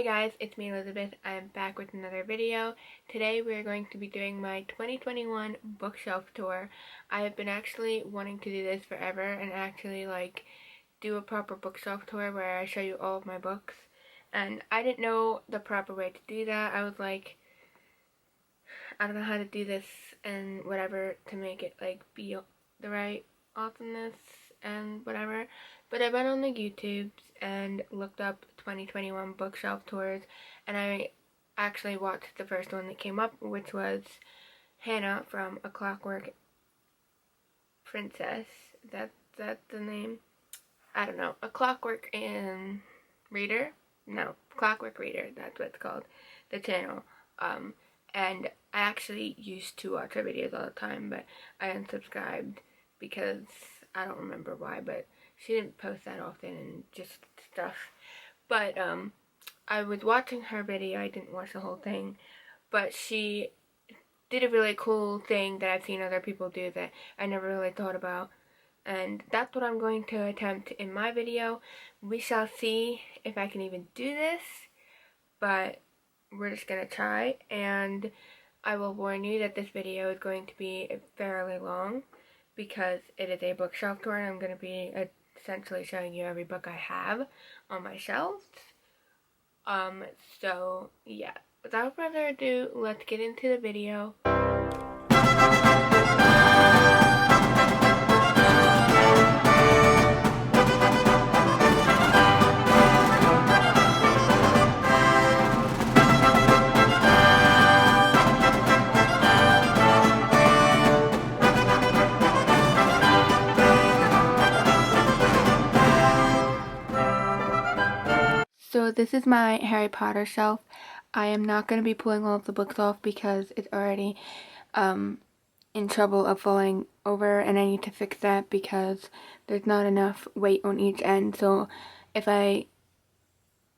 guys, it's me Elizabeth. I'm back with another video. Today we are going to be doing my 2021 bookshelf tour. I have been actually wanting to do this forever and actually do a proper bookshelf tour where I show you all of my books. And I didn't know the proper way to do that. I was like, I don't know how to do this and whatever to make it be the right awesomeness and whatever. But I went on the YouTubes and looked up 2021 bookshelf tours, and I actually watched the first one that came up, which was Hannah from A Clockwork Princess. That's the name? I don't know. A Clockwork Reader? No, Clockwork Reader, that's what it's called. The channel. And I actually used to watch her videos all the time, but I unsubscribed because I don't remember why, but she didn't post that often and just stuff. But I was watching her video. I didn't watch the whole thing, but she did a really cool thing that I've seen other people do that I never really thought about, and that's what I'm going to attempt in my video. We shall see if I can even do this, but we're just gonna try. And I will warn you that this video is going to be fairly long because it is a bookshelf tour, and I'm going to be essentially showing you every book I have on my shelves. So yeah, without further ado, let's get into the video. So this is my Harry Potter shelf. I am not going to be pulling all of the books off because it's already in trouble of falling over, and I need to fix that because there's not enough weight on each end. So if I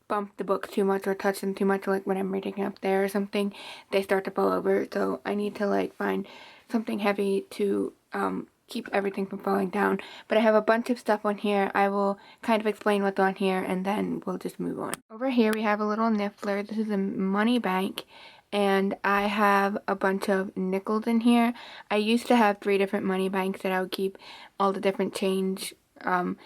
bump the books too much or touch them too much, like when I'm reading up there or something, they start to fall over. So I need to find something heavy to keep everything from falling down. But I have a bunch of stuff on here. I will kind of explain what's on here and then we'll just move on. Over here we have a little niffler. This is a money bank, and I have a bunch of nickels in here. I used to have 3 different money banks that I would keep all the different change, 4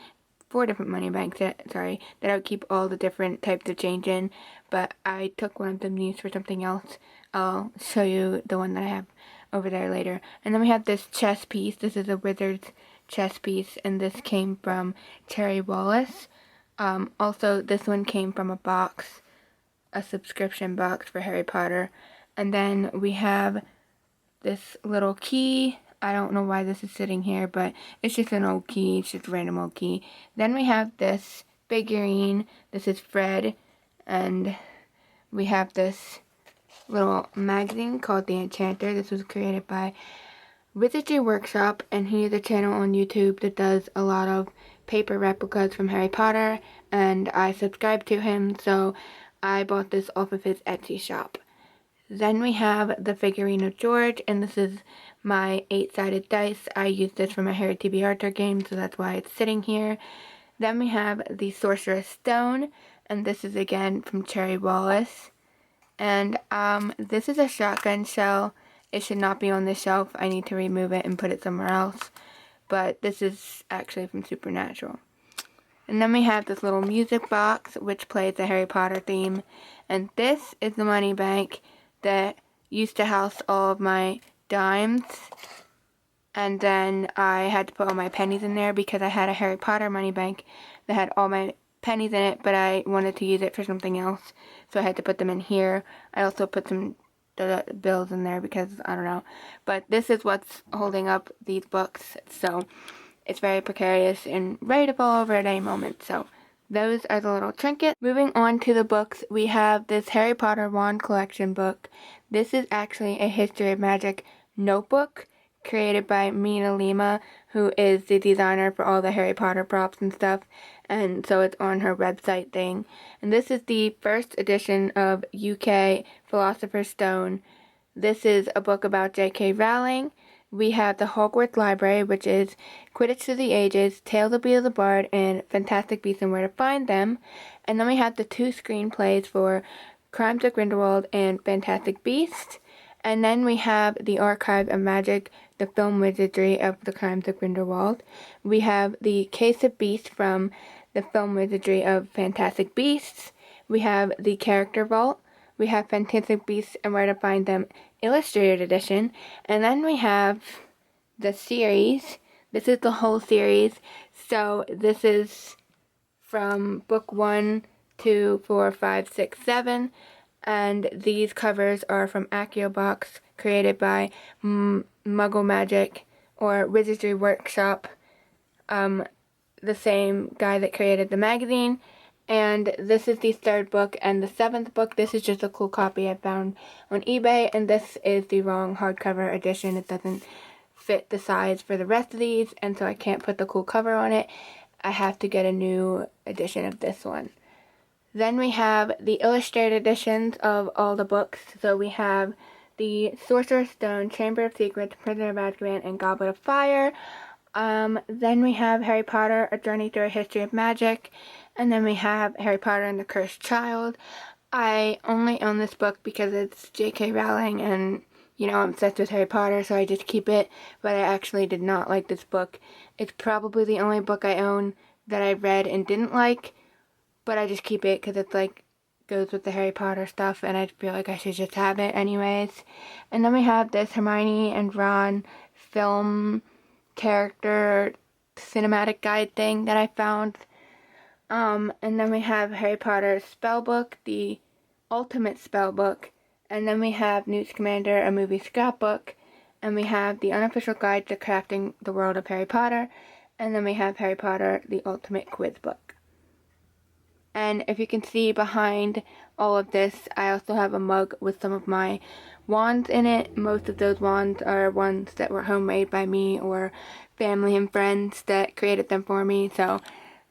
different money banks that I would keep all the different types of change in, but I took one of them and used for something else. I'll show you the one that I have over there later. And then we have this chess piece. This is a wizard's chess piece, and this came from Terry Wallace. Also, this one came from a subscription box for Harry Potter. And then we have this little key. I don't know why this is sitting here, but it's just an old key. It's just a random old key. Then we have this figurine. This is Fred. And we have this little magazine called The Enchanter. This was created by Wizardry Workshop, and he is a channel on YouTube that does a lot of paper replicas from Harry Potter, and I subscribe to him, so I bought this off of his Etsy shop. Then we have the figurine of George, and this is my 8-sided dice. I used this for my Harry TBR game, so that's why it's sitting here. Then we have the Sorcerer's Stone, and this is again from Terry Wallace. And this is a shotgun shell. It should not be on this shelf. I need to remove it and put it somewhere else. But this is actually from Supernatural. And then we have this little music box, which plays the Harry Potter theme. And this is the money bank that used to house all of my dimes. And then I had to put all my pennies in there because I had a Harry Potter money bank that had all my pennies in it, but I wanted to use it for something else, so I had to put them in here. I also put some bills in there because I don't know. But this is what's holding up these books, so it's very precarious and ready to fall over at any moment. So those are the little trinkets. Moving on to the books, we have this Harry Potter wand collection book. This is actually a History of Magic notebook created by Mina Lima, who is the designer for all the Harry Potter props and stuff, and so it's on her website thing. And this is the first edition of UK Philosopher's Stone. This is a book about J.K. Rowling. We have the Hogwarts Library, which is Quidditch Through the Ages, Tales of Beedle the Bard, and Fantastic Beasts and Where to Find Them. And then we have the 2 screenplays for Crimes of Grindelwald and Fantastic Beasts. And then we have the Archive of Magic, the film wizardry of the Crimes of Grindelwald. We have the Case of Beasts from the film wizardry of Fantastic Beasts. We have the Character Vault. We have Fantastic Beasts and Where to Find Them Illustrated Edition. And then we have the series. This is the whole series. So this is from book 1, 2, 4, 5, 6, 7. And these covers are from Accio Box, created by Muggle Magic or Wizardry Workshop, the same guy that created the magazine. And this is the 3rd book, and the 7th book, this is just a cool copy I found on eBay, and this is the wrong hardcover edition. It doesn't fit the size for the rest of these, and so I can't put the cool cover on it. I have to get a new edition of this one. Then we have the illustrated editions of all the books. So we have the Sorcerer's Stone, Chamber of Secrets, Prisoner of Azkaban, and Goblet of Fire. Then we have Harry Potter, A Journey Through a History of Magic. And then we have Harry Potter and the Cursed Child. I only own this book because it's J.K. Rowling and, I'm obsessed with Harry Potter, so I just keep it. But I actually did not like this book. It's probably the only book I own that I read and didn't like. But I just keep it because it's goes with the Harry Potter stuff, and I feel like I should just have it anyways. And then we have this Hermione and Ron film character cinematic guide thing that I found. And then we have Harry Potter Spellbook, the Ultimate Spellbook. And then we have Newt Scamander, a movie scrapbook. And we have the Unofficial Guide to Crafting the World of Harry Potter. And then we have Harry Potter, the Ultimate Quiz Book. And if you can see behind all of this, I also have a mug with some of my wands in it. Most of those wands are ones that were homemade by me or family and friends that created them for me. So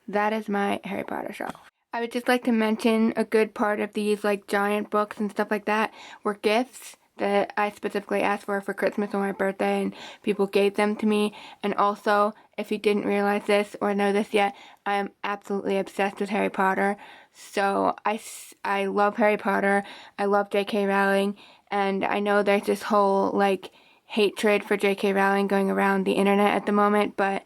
that is my Harry Potter shelf. I would just like to mention a good part of these giant books and stuff like that were gifts that I specifically asked for Christmas or my birthday, and people gave them to me. And also, if you didn't realize this or know this yet, I am absolutely obsessed with Harry Potter. So I love Harry Potter. I love J.K. Rowling, and I know there's this whole hatred for J.K. Rowling going around the internet at the moment, but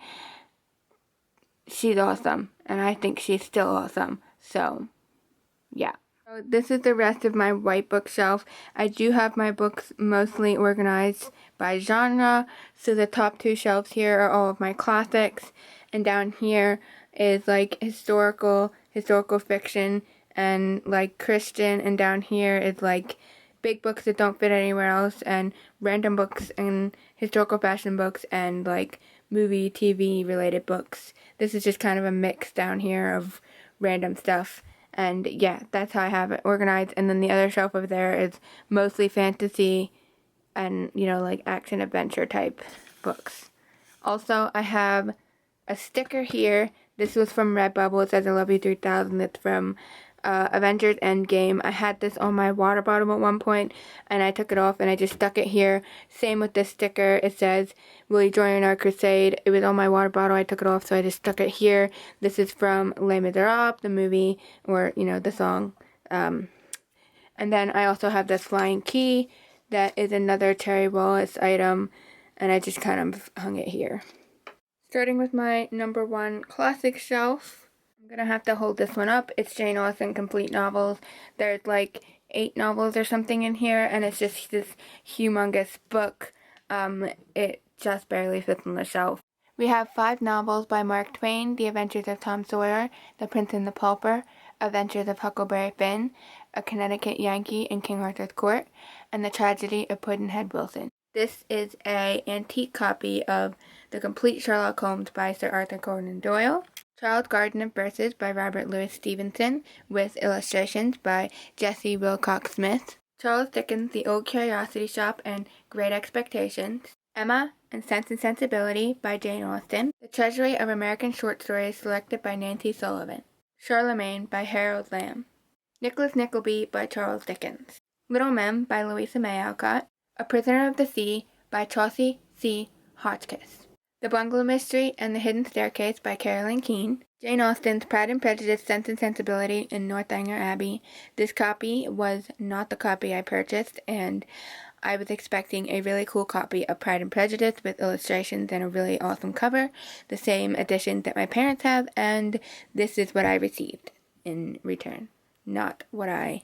she's awesome, and I think she's still awesome. So, yeah. So this is the rest of my white bookshelf. I do have my books mostly organized by genre. So the top 2 shelves here are all of my classics, and down here is historical fiction, and Christian, and down here is big books that don't fit anywhere else, and random books, and historical fashion books, and movie, TV related books. This is just kind of a mix down here of random stuff. And yeah, that's how I have it organized. And then the other shelf over there is mostly fantasy and, action adventure type books. Also, I have a sticker here. This was from Redbubble. It says I love you 3000. It's from Avengers Endgame. I had this on my water bottle at one point, and I took it off and I just stuck it here. Same with this sticker. It says, will you join our crusade? It was on my water bottle. I took it off, so I just stuck it here. This is from Les Miserables, the movie, or, the song. And then I also have this flying key. That is another Terry Wallace item, and I just kind of hung it here. Starting with my number 1 classic shelf. I'm going to have to hold this one up. It's Jane Austen Complete Novels. There's 8 novels or something in here, and it's just this humongous book. It just barely fits on the shelf. We have 5 novels by Mark Twain: The Adventures of Tom Sawyer, The Prince and the Pauper, Adventures of Huckleberry Finn, A Connecticut Yankee in King Arthur's Court, and The Tragedy of Pudd'nhead Wilson. This is an antique copy of The Complete Sherlock Holmes by Sir Arthur Conan Doyle. Child's Garden of Verses by Robert Louis Stevenson, with illustrations by Jessie Wilcox Smith. Charles Dickens' The Old Curiosity Shop and Great Expectations. Emma and Sense and Sensibility by Jane Austen. The Treasury of American Short Stories selected by Nancy Sullivan. Charlemagne by Harold Lamb. Nicholas Nickleby by Charles Dickens. Little Men by Louisa May Alcott. A Prisoner of the Sea by Chauncey C. Hotchkiss. The Bungalow Mystery and the Hidden Staircase by Caroline Keene. Jane Austen's Pride and Prejudice, Sense and Sensibility in Northanger Abbey. This copy was not the copy I purchased, and I was expecting a really cool copy of Pride and Prejudice with illustrations and a really awesome cover, the same edition that my parents have, and this is what I received in return, not what I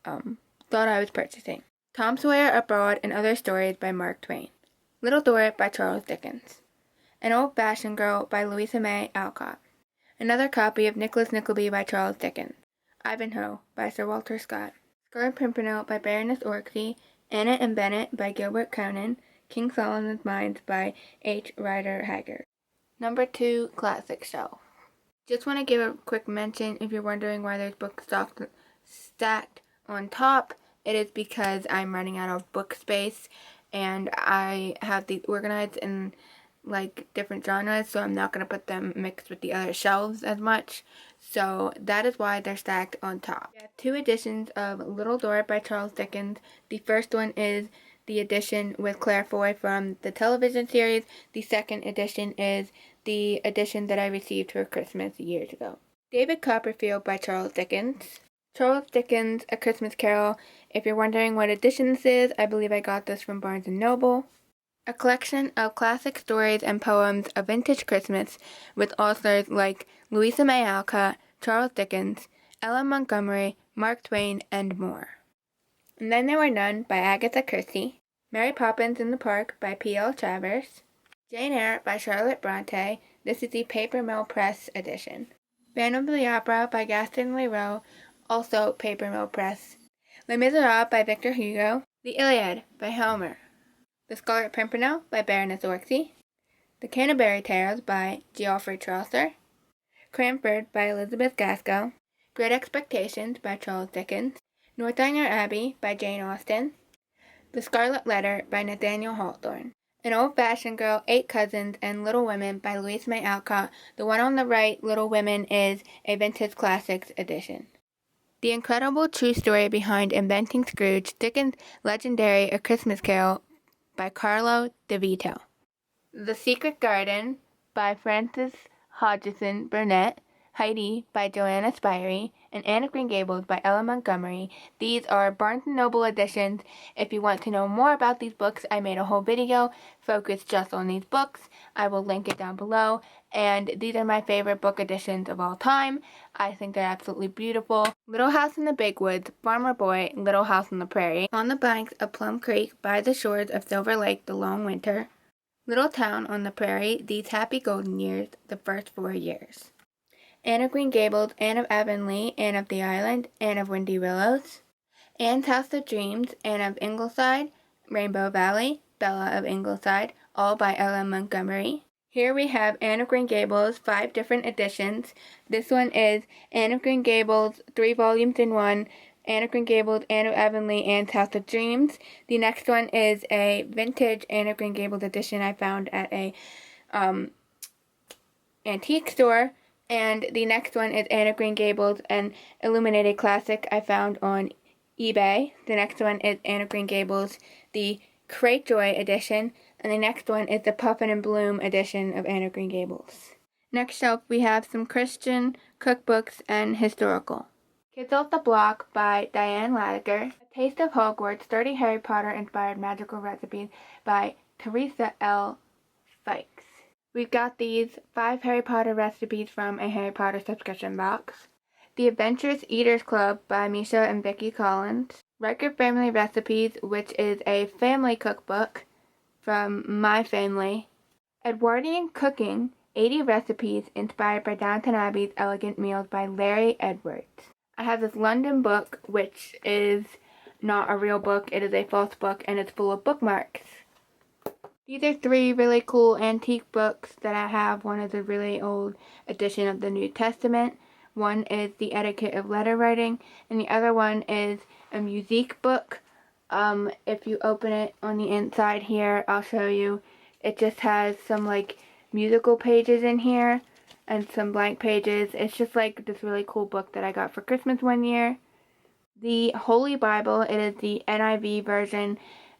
thought I was purchasing. Tom Sawyer Abroad and Other Stories by Mark Twain. Little Dorrit by Charles Dickens. An Old-Fashioned Girl by Louisa May Alcott. Another copy of Nicholas Nickleby by Charles Dickens. Ivanhoe by Sir Walter Scott. Scarlet Pimpernel by Baroness Orczy. Anna and Bennett by Gilbert Conan. King Solomon's Mines by H. Rider Haggard. Number 2, Classic Shelf. Just want to give a quick mention if you're wondering why there's books stacked on top. It is because I'm running out of book space and I have these organized in like different genres, so I'm not going to put them mixed with the other shelves as much. So that is why they're stacked on top. We have 2 editions of Little Dorrit by Charles Dickens. The first one is the edition with Claire Foy from the television series. The second edition is the edition that I received for Christmas years ago. David Copperfield by Charles Dickens. Charles Dickens' A Christmas Carol. If you're wondering what edition this is, I believe I got this from Barnes & Noble. A collection of classic stories and poems of vintage Christmas with authors like Louisa May Alcott, Charles Dickens, Ella Montgomery, Mark Twain, and more. And Then There Were None by Agatha Christie, Mary Poppins in the Park by P.L. Travers, Jane Eyre by Charlotte Bronte. This is the Paper Mill Press edition. Phantom of the Opera by Gaston Leroux, also Paper Mill Press. Les Miserables by Victor Hugo, The Iliad by Homer. The Scarlet Pimpernel by Baroness Orczy, The Canterbury Tales by Geoffrey Chaucer, Cranford by Elizabeth Gaskell, Great Expectations by Charles Dickens, Northanger Abbey by Jane Austen, The Scarlet Letter by Nathaniel Hawthorne, An Old-Fashioned Girl, 8 Cousins, and Little Women by Louisa May Alcott. The one on the right, Little Women, is a Vintage Classics edition. The Incredible True Story Behind Inventing Scrooge, Dickens' legendary A Christmas Carol by Carlo DeVito. The Secret Garden by Frances Hodgson Burnett, Heidi by Joanna Spyri, and Anne of Green Gables by Ella Montgomery. These are Barnes & Noble editions. If you want to know more about these books, I made a whole video focused just on these books. I will link it down below. And these are my favorite book editions of all time. I think they're absolutely beautiful. Little House in the Big Woods, Farmer Boy, Little House on the Prairie, On the Banks of Plum Creek, By the Shores of Silver Lake, The Long Winter, Little Town on the Prairie, These Happy Golden Years, The First 4 Years. Anne of Green Gables, Anne of Avonlea, Anne of the Island, Anne of Windy Willows, Anne's House of Dreams, Anne of Ingleside, Rainbow Valley, Bella of Ingleside, all by Ella Montgomery. Here we have Anne of Green Gables, 5 different editions. This one is Anne of Green Gables, 3 volumes in one, Anne of Green Gables, Anne of Avonlea, Anne's House of Dreams. The next one is a vintage Anne of Green Gables edition I found at a antique store. And the next one is Anne of Green Gables, an illuminated classic I found on eBay. The next one is Anne of Green Gables, the Cratejoy edition. And the next one is the Puffin and Bloom edition of Anne of Green Gables. Next up, we have some Christian cookbooks and historical. Kids Off the Block by Diane Latiger. A Taste of Hogwarts, 30 Harry Potter-inspired magical recipes by Teresa L. Fikes. We've got these 5 Harry Potter recipes from a Harry Potter subscription box. The Adventurous Eaters Club by Misha and Vicki Collins. Record Family Recipes, which is a family cookbook from my family. Edwardian Cooking, 80 Recipes inspired by Downton Abbey's Elegant Meals by Larry Edwards. I have this London book, which is not a real book. It is a false book, and it's full of bookmarks. These are 3 really cool antique books that I have. One is a really old edition of the New Testament. One is The Etiquette of Letter Writing, and the other one is a musique book. If you open it on the inside here, I'll show you. It just has some like musical pages in here and some blank pages. It's just like this really cool book that I got for Christmas one year. The Holy Bible, it is the NIV version.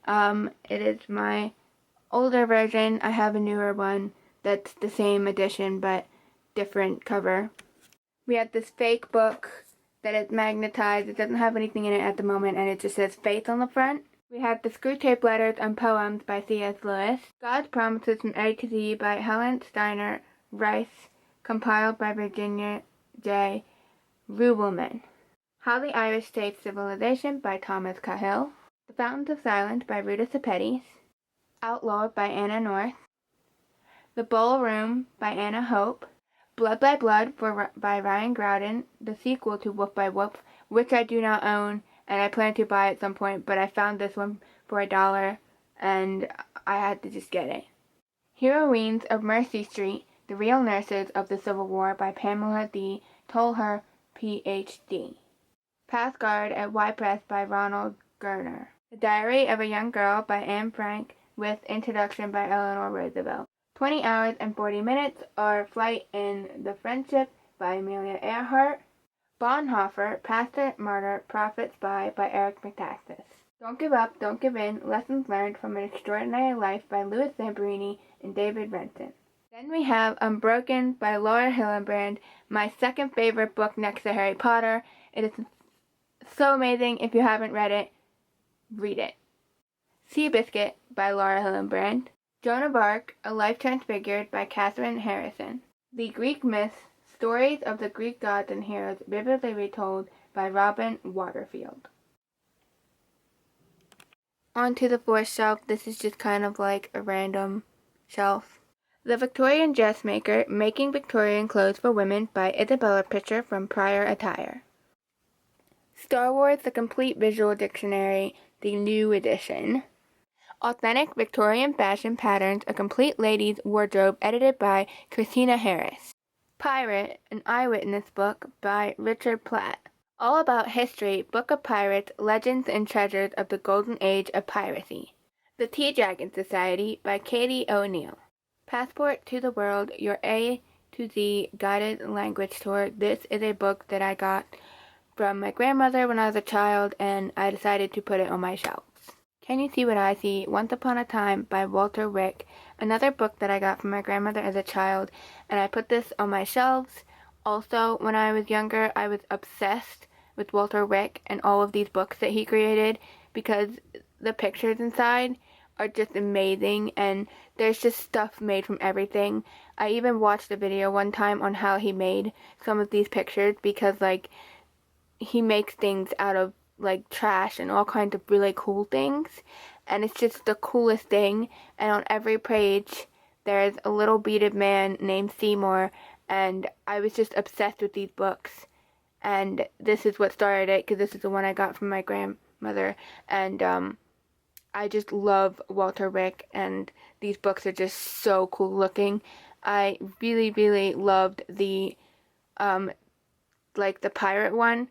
It is my older version. I have a newer one that's the same edition, but different cover. We have this fake book that is magnetized. It doesn't have anything in it at the moment, and it just says Faith on the front. We have the Screwtape Letters and Poems by C.S. Lewis. God's Promises from A to Z by Helen Steiner Rice, compiled by Virginia J. Rubelman. How the Irish Saved Civilization by Thomas Cahill. The Fountains of Silence by Rita Sepetys. Outlawed by Anna North. The Ballroom by Anna Hope. Blood by Blood by Ryan Groudon, the sequel to Wolf by Wolf, which I do not own, and I plan to buy at some point, but I found this one for $1, and I had to just get it. Heroines of Mercy Street, The Real Nurses of the Civil War by Pamela D. Tolher, Ph.D. Passguard at Y Press by Ronald Gerner. The Diary of a Young Girl by Anne Frank, with introduction by Eleanor Roosevelt. 20 Hours and 40 Minutes, or Flight in the Friendship by Amelia Earhart. Bonhoeffer, Pastor, Martyr, Prophet, Spy by Eric Metaxas. Don't Give Up, Don't Give In, Lessons Learned from an Extraordinary Life by Louis Zamperini and David Renton. Then we have Unbroken by Laura Hillenbrand, my second favorite book next to Harry Potter. It is so amazing. If you haven't read it, read it. Seabiscuit by Laura Hillenbrand. Joan of Arc, A Life Transfigured by Catherine Harrison. The Greek Myths, Stories of the Greek Gods and Heroes Vividly Retold by Robin Waterfield. On to the fourth shelf. This is just kind of like a random shelf. The Victorian Dressmaker, Making Victorian Clothes for Women by Isabella Pitcher from Prior Attire. Star Wars, The Complete Visual Dictionary, the new edition. Authentic Victorian Fashion Patterns, A Complete Ladies' Wardrobe, edited by Christina Harris. Pirate, an Eyewitness Book by Richard Platt. All About History, Book of Pirates, Legends and Treasures of the Golden Age of Piracy. The Tea Dragon Society by Katie O'Neill. Passport to the World, Your A to Z Guided Language Tour. This is a book that I got from my grandmother when I was a child, and I decided to put it on my shelves. Can You See What I See? Once Upon a Time by Walter Rick, another book that I got from my grandmother as a child, and I put this on my shelves. Also, when I was younger, I was obsessed with Walter Rick and all of these books that he created because the pictures inside are just amazing, and there's just stuff made from everything. I even watched a video one time on how he made some of these pictures because, like, he makes things out of like trash and all kinds of really cool things, and it's just the coolest thing. And on every page there's a little bearded man named Seymour, and I was just obsessed with these books, and this is what started it, because this is the one I got from my grandmother, and I just love Walter Rick, and these books are just so cool looking. I really loved the like the pirate one.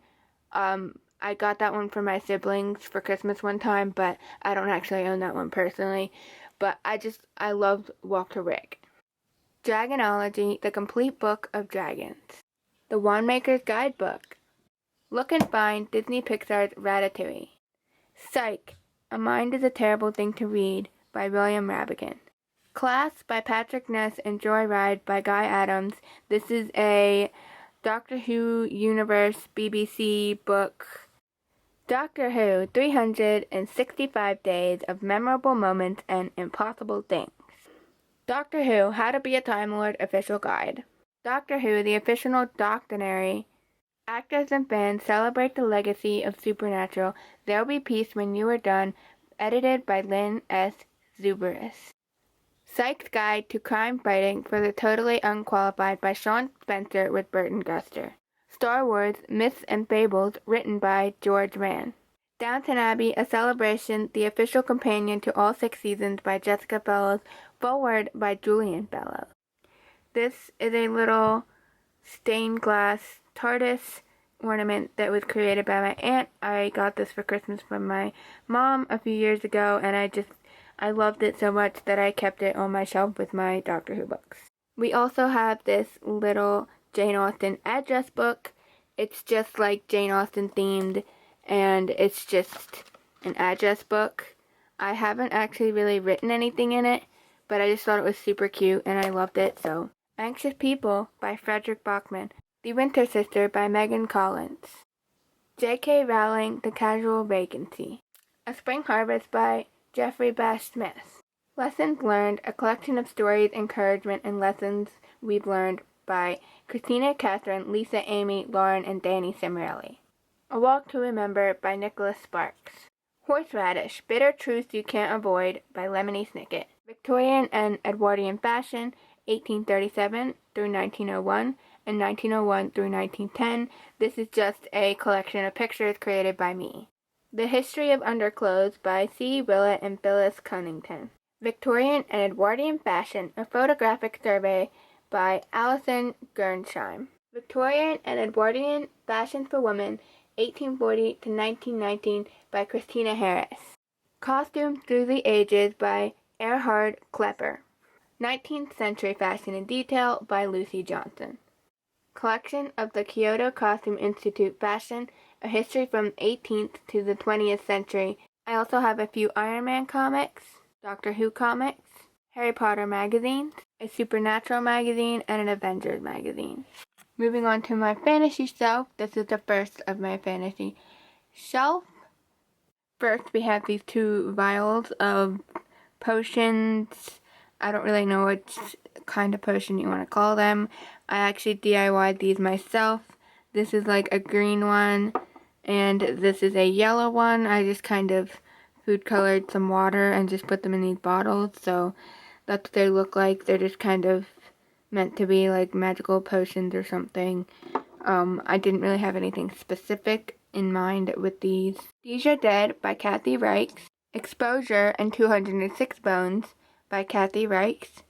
I got that one for my siblings for Christmas one time, but I don't actually own that one personally. But I loved Walter Rick. Dragonology, The Complete Book of Dragons. The Wandmaker's Guidebook. Look and Find, Disney Pixar's Ratatouille. Psych, A Mind is a Terrible Thing to Read by William Rabican. Class by Patrick Ness and Joyride by Guy Adams. This is a Doctor Who Universe BBC book. Doctor Who, 365 Days of Memorable Moments and Impossible Things. Doctor Who, How to Be a Time Lord Official Guide. Doctor Who, the Official Doctrinary. Actors and fans celebrate the legacy of Supernatural. There'll Be Peace When You Are Done, edited by Lynn S. Zuberis. Psych's Guide to Crime Fighting for the Totally Unqualified by Sean Spencer with Burton Guster. Star Wars, Myths and Fables, written by George Rand. Downton Abbey, A Celebration, the official companion to all 6 seasons by Jessica Bellows, forward by Julian Bellows. This is a little stained glass TARDIS ornament that was created by my aunt. I got this for Christmas from my mom a few years ago, and I loved it so much that I kept it on my shelf with my Doctor Who books. We also have this little Jane Austen address book. It's just like Jane Austen themed, and it's just an address book. I haven't actually really written anything in it, but I just thought it was super cute and I loved it, so Anxious People by Frederick Bachman. The Winter Sister by Megan Collins. J.K. Rowling, The Casual Vacancy. A Spring Harvest by Jeffrey Bash Smith. Lessons Learned, a collection of stories, encouragement, and lessons we've learned by Christina, Catherine, Lisa, Amy, Lauren, and Danny Cimarelli. A Walk to Remember by Nicholas Sparks. Horseradish, Bitter Truths You Can't Avoid by Lemony Snicket. Victorian and Edwardian Fashion, 1837 through 1901, and 1901 through 1910. This is just a collection of pictures created by me. The History of Underclothes by C. Willett and Phyllis Cunnington. Victorian and Edwardian Fashion, a photographic survey by Alison Gernsheim. Victorian and Edwardian Fashion for Women, 1840 to 1919 by Christina Harris. Costumes Through the Ages by Erhard Klepper. 19th Century Fashion in Detail by Lucy Johnson. Collection of the Kyoto Costume Institute Fashion, a history from 18th to the 20th century. I also have a few Iron Man comics, Doctor Who comics, Harry Potter magazines, a Supernatural magazine, and an Avengers magazine. Moving on to my fantasy shelf. This is the first of my fantasy shelf. First, we have these two vials of potions. I don't really know which kind of potion you want to call them. I actually DIY'd these myself. This is like a green one, and this is a yellow one. I just kind of food colored some water and just put them in these bottles, so that's what they look like. They're just kind of meant to be like magical potions or something. I didn't really have anything specific in mind with these. Deja Dead by Kathy Reichs. Exposure and 206 Bones by Kathy Reichs.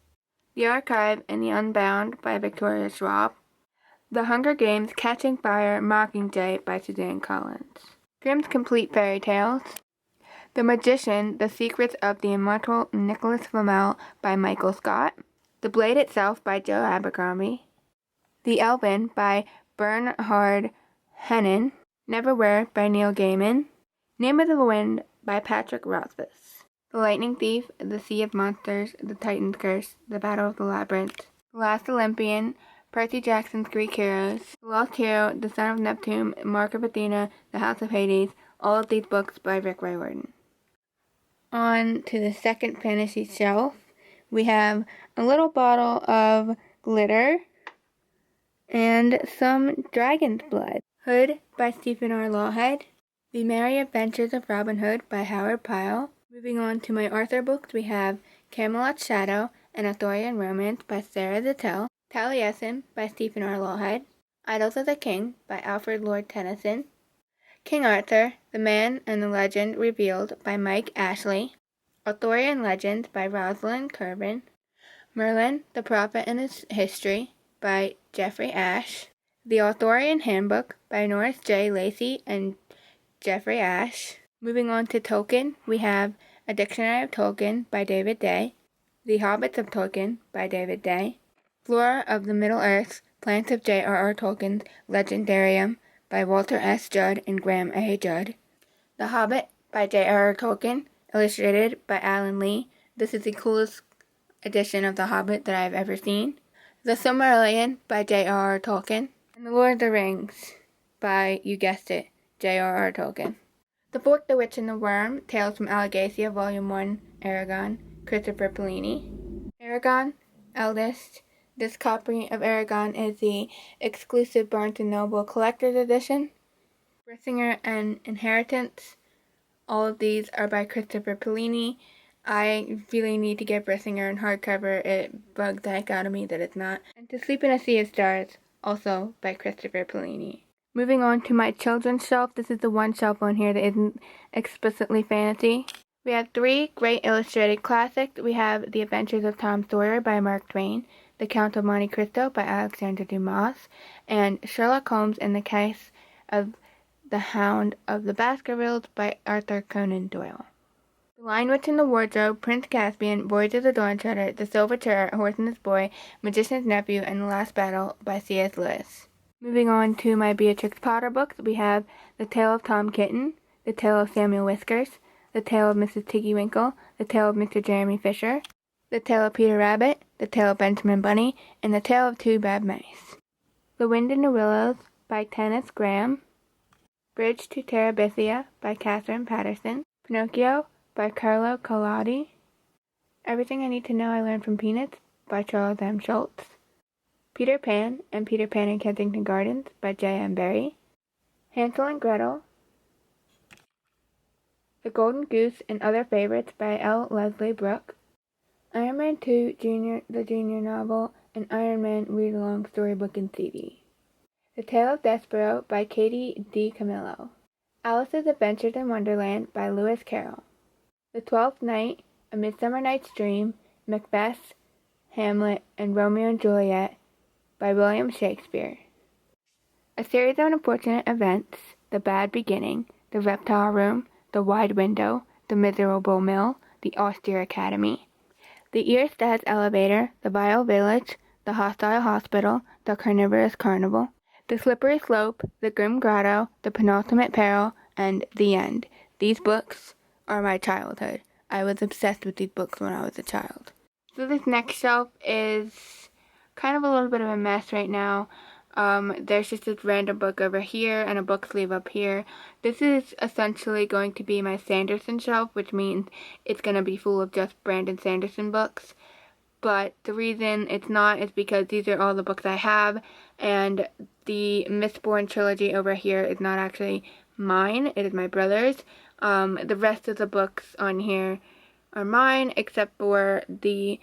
The Archive and the Unbound by Victoria Schwab. The Hunger Games: Catching Fire, Mockingjay by Suzanne Collins. Grimm's Complete Fairy Tales. The Magician: The Secrets of the Immortal Nicholas Flamel by Michael Scott. The Blade Itself by Joe Abercrombie. The Elven by Bernhard Hennen. Neverwhere by Neil Gaiman. Name of the Wind by Patrick Rothfuss. The Lightning Thief, The Sea of Monsters, The Titan's Curse, The Battle of the Labyrinth. The Last Olympian, Percy Jackson's Greek Heroes. The Lost Hero, The Son of Neptune, Mark of Athena, The House of Hades. All of these books by Rick Riordan. On to the second fantasy shelf. We have a little bottle of glitter and some dragon's blood. Hood by Stephen R. Lawhead. The Merry Adventures of Robin Hood by Howard Pyle. Moving on to my Arthur books, we have Camelot's Shadow, An Arthurian Romance by Sarah Littell. Taliesin by Stephen R. Lawhead. Idols of the King by Alfred Lord Tennyson. King Arthur, The Man and the Legend Revealed by Mike Ashley. Arthurian Legends by Rosalind Curban. Merlin, the Prophet and His History by Jeffrey Ashe. The Arthurian Handbook by Norris J. Lacey and Jeffrey Ashe. Moving on to Tolkien, we have A Dictionary of Tolkien by David Day. The Hobbits of Tolkien by David Day. Flora of the Middle-earth, Plants of J.R.R. Tolkien's Legendarium by Walter S. Judd and Graham A. Judd. The Hobbit by J.R.R. Tolkien, illustrated by Alan Lee. This is the coolest edition of The Hobbit that I've ever seen. The Silmarillion by J.R.R. Tolkien. And The Lord of the Rings by, you guessed it, J.R.R. Tolkien. The Fork, the Witch, and the Worm, Tales from Alagacia, Volume 1, Aragon, Christopher Pellini. Aragon, eldest. This copy of Aragon is the exclusive Barnes & Noble Collector's Edition. Brissinger and Inheritance. All of these are by Christopher Pellini. I really need to get Brissinger in hardcover. It bugs the heck out of me that it's not. And To Sleep in a Sea of Stars, also by Christopher Pellini. Moving on to my children's shelf. This is the one shelf on here that isn't explicitly fantasy. We have three great illustrated classics. We have The Adventures of Tom Sawyer by Mark Twain, The Count of Monte Cristo by Alexander Dumas, and Sherlock Holmes and the Case of the Hound of the Baskervilles by Arthur Conan Doyle. The Lion, Witch, and the Wardrobe, Prince Caspian, Voyage of the Dawn Treader, The Silver Chair, A Horse and His Boy, Magician's Nephew, and The Last Battle by C.S. Lewis. Moving on to my Beatrix Potter books, we have The Tale of Tom Kitten, The Tale of Samuel Whiskers, The Tale of Mrs. Tiggy Winkle, The Tale of Mr. Jeremy Fisher, The Tale of Peter Rabbit, The Tale of Benjamin Bunny, and The Tale of Two Bad Mice. The Wind in the Willows by Kenneth Grahame. Bridge to Terabithia by Catherine Patterson. Pinocchio by Carlo Collodi. Everything I Need to Know I Learned from Peanuts by Charles M. Schulz. Peter Pan and Peter Pan in Kensington Gardens by J. M. Barrie. Hansel and Gretel. The Golden Goose and Other Favorites by L. Leslie Brooke. Iron Man 2 Junior, the Junior novel, and Iron Man read-along storybook and CD. The Tale of Despero by Katie D. Camillo. Alice's Adventures in Wonderland by Lewis Carroll. The Twelfth Night, A Midsummer Night's Dream, Macbeth, Hamlet, and Romeo and Juliet by William Shakespeare. A Series of Unfortunate Events, The Bad Beginning, The Reptile Room, The Wide Window, The Miserable Mill, The Austere Academy. The Earstad's Elevator, The Vile Village, The Hostile Hospital, The Carnivorous Carnival, The Slippery Slope, The Grim Grotto, The Penultimate Peril, and The End. These books are my childhood. I was obsessed with these books when I was a child. So this next shelf is kind of a little bit of a mess right now. There's just this random book over here and a book sleeve up here. This is essentially going to be my Sanderson shelf, which means it's going to be full of just Brandon Sanderson books. But the reason it's not is because these are all the books I have, and the Mistborn trilogy over here is not actually mine, it is my brother's. The rest of the books on here are mine, except for the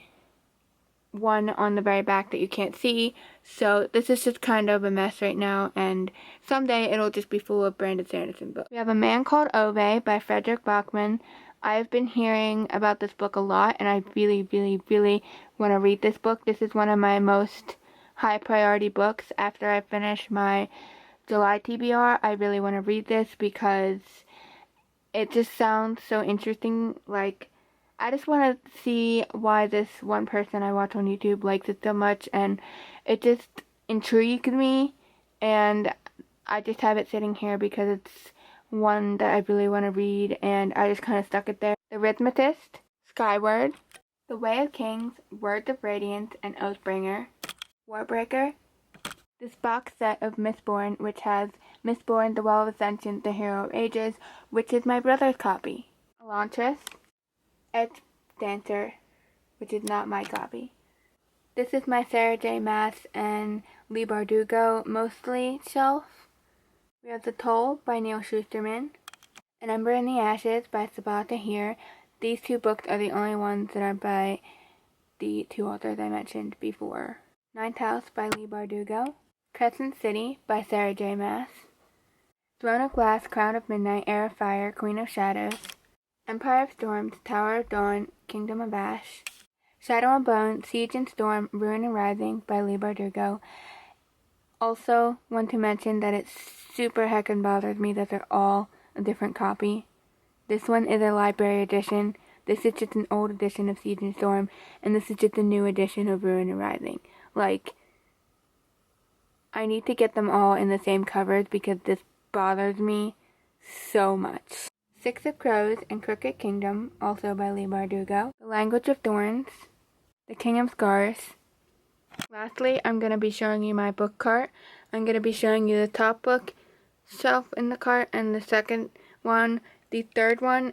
one on the very back that you can't see. So this is just kind of a mess right now, and someday it'll just be full of Brandon Sanderson books. We have A Man Called Ove by Frederick Bachman. I've been hearing about this book a lot, and I really, really, really want to read this book. This is one of my most high priority books. After I finish my July TBR, I really want to read this because it just sounds so interesting. Like, I just want to see why this one person I watch on YouTube likes it so much, and it just intrigues me, and I just have it sitting here because it's one that I really want to read, and I just kind of stuck it there. The Rhythmist, Skyward, The Way of Kings, Words of Radiance, and Oathbringer, Warbreaker, this box set of Mistborn, which has Mistborn, The Well of Ascension, The Hero of Ages, which is my brother's copy, Elantris, Edge Dancer, which is not my copy. This is my Sarah J. Maas and Leigh Bardugo mostly shelf. We have The Toll by Neal Shusterman, An Ember in the Ashes by Sabaa Tahir. These two books are the only ones that are by the two authors I mentioned before. Ninth House by Leigh Bardugo, Crescent City by Sarah J. Maas, Throne of Glass, Crown of Midnight, Heir of Fire, Queen of Shadows, Empire of Storms, Tower of Dawn, Kingdom of Ash, Shadow and Bone, Siege and Storm, Ruin and Rising by Leigh Bardugo. Also want to mention that it super heckin' bothers me that they're all a different copy. This one is a library edition, this is just an old edition of Siege and Storm, and this is just a new edition of Ruin and Rising. Like, I need to get them all in the same covers because this bothers me so much. Six of Crows and Crooked Kingdom, also by Leigh Bardugo. The Language of Thorns, The King of Scars. Lastly, I'm going to be showing you my book cart. I'm going to be showing you the top book shelf in the cart and the second one. The third one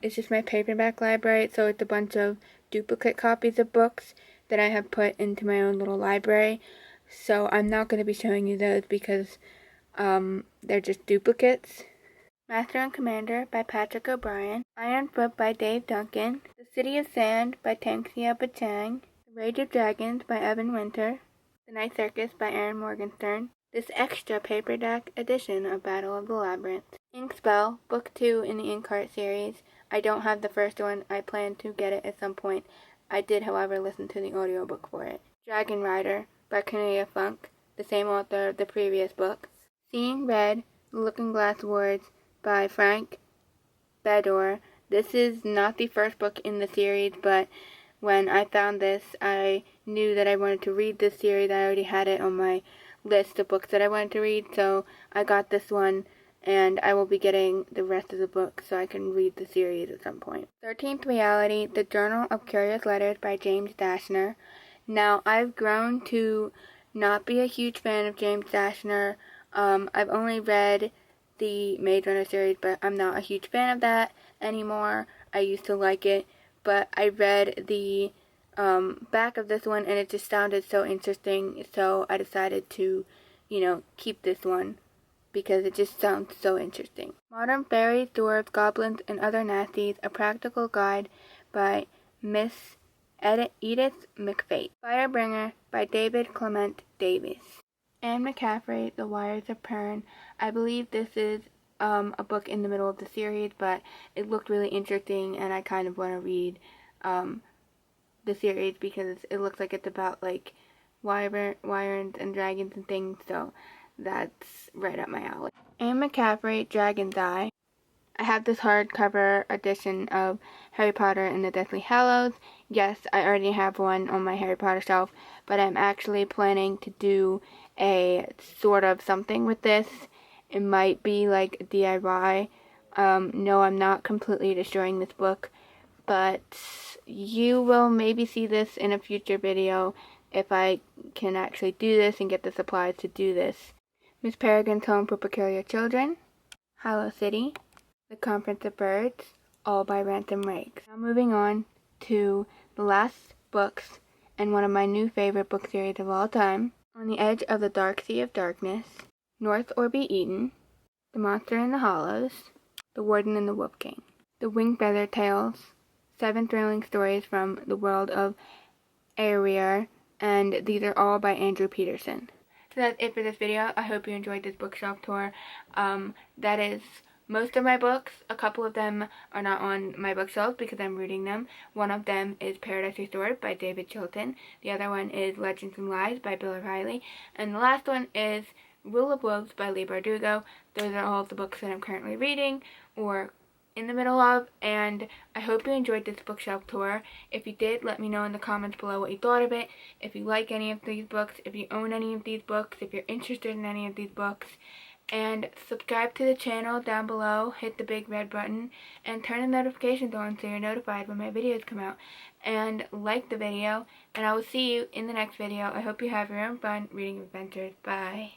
is just my paperback library, so it's a bunch of duplicate copies of books that I have put into my own little library. So I'm not going to be showing you those because they're just duplicates. Master and Commander by Patrick O'Brien, Iron Foot by Dave Duncan, The City of Sand by Tangxia Bachang, The Rage of Dragons by Evan Winter, The Night Circus by Aaron Morgenstern, this extra paperback edition of Battle of the Labyrinth. Inkspell, Book 2 in the Inkheart series. I don't have the first one. I plan to get it at some point. I did, however, listen to the audiobook for it. Dragon Rider by Cornelia Funk, the same author of the previous book. Seeing Red, The Looking Glass Wars by Frank Bador. This is not the first book in the series, but when I found this, I knew that I wanted to read this series. I already had it on my list of books that I wanted to read, so I got this one, and I will be getting the rest of the book so I can read the series at some point. 13th Reality, The Journal of Curious Letters by James Dashner. Now, I've grown to not be a huge fan of James Dashner. I've only read the Maze Runner series, but I'm not a huge fan of that anymore. I used to like it, but I read the back of this one and it just sounded so interesting, so I decided to, keep this one because it just sounds so interesting. Modern Fairies, Dwarves, Goblins, and Other Nasties, A Practical Guide by Miss Edith McFate. Firebringer by David Clement Davis. Anne McCaffrey, The Wires of Pern. I believe this is a book in the middle of the series, but it looked really interesting and I kind of want to read the series because it looks like it's about like wyverns and dragons and things, so that's right up my alley. Anne McCaffrey, Dragon's Eye. I have this hardcover edition of Harry Potter and the Deathly Hallows. Yes, I already have one on my Harry Potter shelf, but I'm actually planning to do a sort of something with this. It might be like a DIY. No, I'm not completely destroying this book, but you will maybe see this in a future video if I can actually do this and get the supplies to do this. Miss Peregrine's Home for Peculiar Children. Hollow City. The Conference of Birds, all by Ransom Rakes. Now moving on to the last books and one of my new favorite book series of all time, On the Edge of the Dark Sea of Darkness, North or Be Eaten, The Monster in the Hollows, The Warden and the Wolf King, The Wing Feather Tales, 7 thrilling stories from the world of Aerir, and these are all by Andrew Peterson. So that's it for this video. I hope you enjoyed this bookshelf tour. That is most of my books. A couple of them are not on my bookshelf because I'm reading them. One of them is Paradise Restored by David Chilton. The other one is Legends and Lies by Bill O'Reilly. And the last one is Rule of Wolves by Leigh Bardugo. Those are all of the books that I'm currently reading or in the middle of, and I hope you enjoyed this bookshelf tour. If you did, let me know in the comments below what you thought of it. If you like any of these books, if you own any of these books, if you're interested in any of these books. And subscribe to the channel down below, hit the big red button, and turn the notifications on so you're notified when my videos come out. And like the video, and I will see you in the next video. I hope you have your own fun reading adventures. Bye.